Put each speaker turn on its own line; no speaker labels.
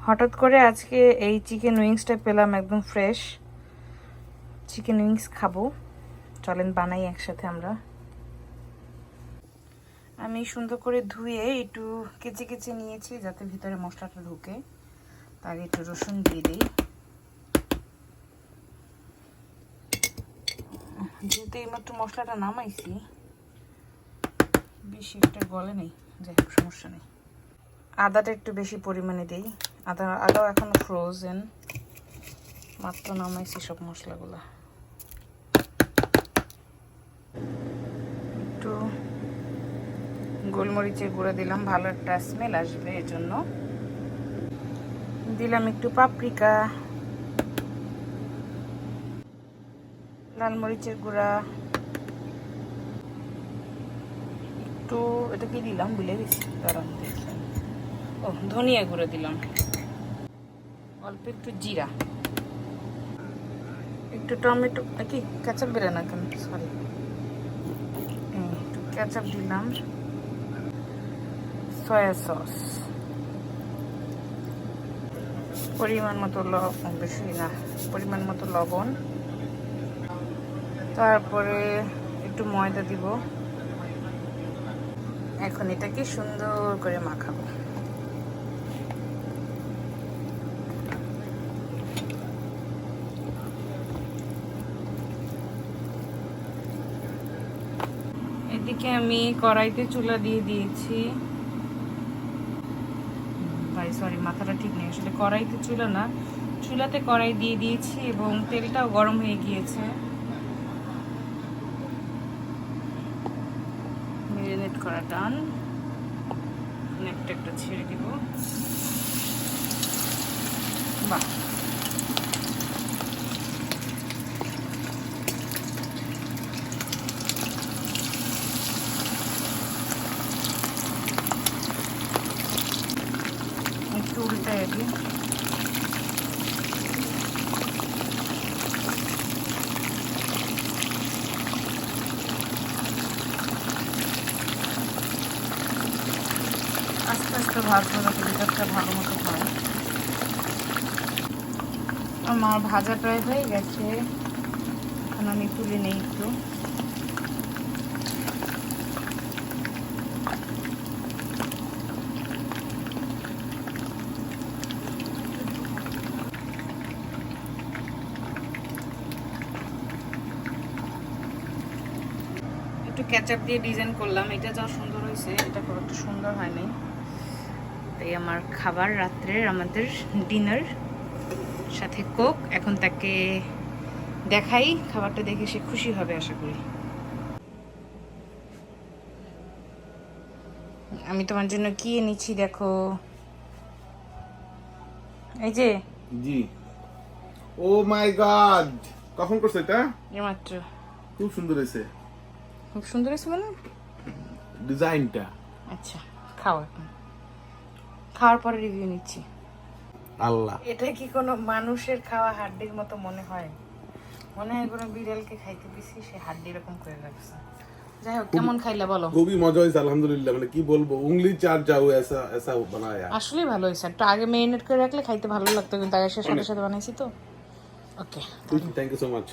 হঠাৎ করে আজকে এই চিকেন উইংসটা পেলাম, একদম ফ্রেশ চিকেন উইংস খাবো। চলেন বানাই একসাথে আমরা। আমি সুন্দর করে ধুয়ে একটু কেচে কেচে নিয়েছি যাতে ভিতরে মশলাটা ঢুকে। তার আগে একটু রসুন দিয়ে দিই। যেহেতু এইমাত্র মশলাটা নামাইছি, বেশি একটা গলে নেই, যাই হোক সমস্যা নেই। আদাটা একটু বেশি পরিমাণে দিই। আদাও এখন ফ্রোজেন, মাত্র নামাইছি সব মশলাগুলা। একটু গোলমরিচের গুঁড়া দিলাম, ভালো একটা স্মেল আসবে এর জন্য। দিলাম একটু পাপরিকা, লাল মরিচের গুঁড়া, একটু এটা কি দিলাম ভুলে গেছি, দাঁড়ান দেখলাম। ও ধনিয়া গুঁড়া দিলাম, অল্প একটু জিরা, একটু টমেটো কি কেচাপ বেরে না কেন, সরি একটু কেচাপ দিলাম, সয়া সস, পরিমাণ মতো লবণ, বেশি না পরিমাণ মতো লবণ, তারপরে একটু ময়দা দিব। এখন এটাকে সুন্দর করে মাখাবো। এদিকে আমি কড়াইতে চুলা দিয়ে দিয়েছি, সরি মাথাটা ঠিক নেই, আসলে কড়াইতে চুলা না, চুলাতে কড়াই দিয়ে দিয়েছি এবং তেলটাও গরম হয়ে গিয়েছে। মেরিনেট করা ডান, একটা একটা ছেড়ে দিব। বাহ, একটু উল্টায় দিই। আস্তে আস্তে ভাজবো যাতে ভিতরটা ভালো মতো হয়। আমার ভাজা প্রায় হয়ে গেছে, এখন আমি তুলে নেই একটু। একটু কেচাপ দিয়ে ডিজাইন করলাম, এটা যা সুন্দর হয়েছে, এটা খুব একটা সুন্দর হয়নি। তাই আমার খাবার রাত্রের, আমাদের ডিনার সাথে কোক। এখন তাকে দেখাই, খাবারটা দেখে সে খুশি হবে আশা করি। আমি তোমার জন্য কি এনেছি দেখো, এই যে।
জি, ও মাই গড, কখন করছো এটা?
এইমাত্র।
খুব সুন্দর হয়েছে
খুব সুন্দর হয়েছে মানে
ডিজাইনটা।
আচ্ছা খাও, এখন খাওয়ার পরে রিভিউ নিচ্ছি।
আল্লাহ,
এটা কি কোনো মানুষের খাওয়া হাড্ডির মতো মনে হয়? মনে হয় কোনো বিড়ালকে খাইতে দিছি, সে হাড্ডি এরকম করে রাখছে। যাই হোক, কেমন খাইলা বলো?
খুবই মজা হয়েছে আলহামদুলিল্লাহ। মানে কি বলবো, উংলি চাট যাও এসা এসা বানায়া।
আসলেই ভালো হয়েছে, একটু আগে মেরিনেট করে রাখলে খাইতে ভালো লাগতো, কিন্তু আগে সাথে সাথে বানাইছি তো। ওকে,
থ্যাংক ইউ সো মাচ।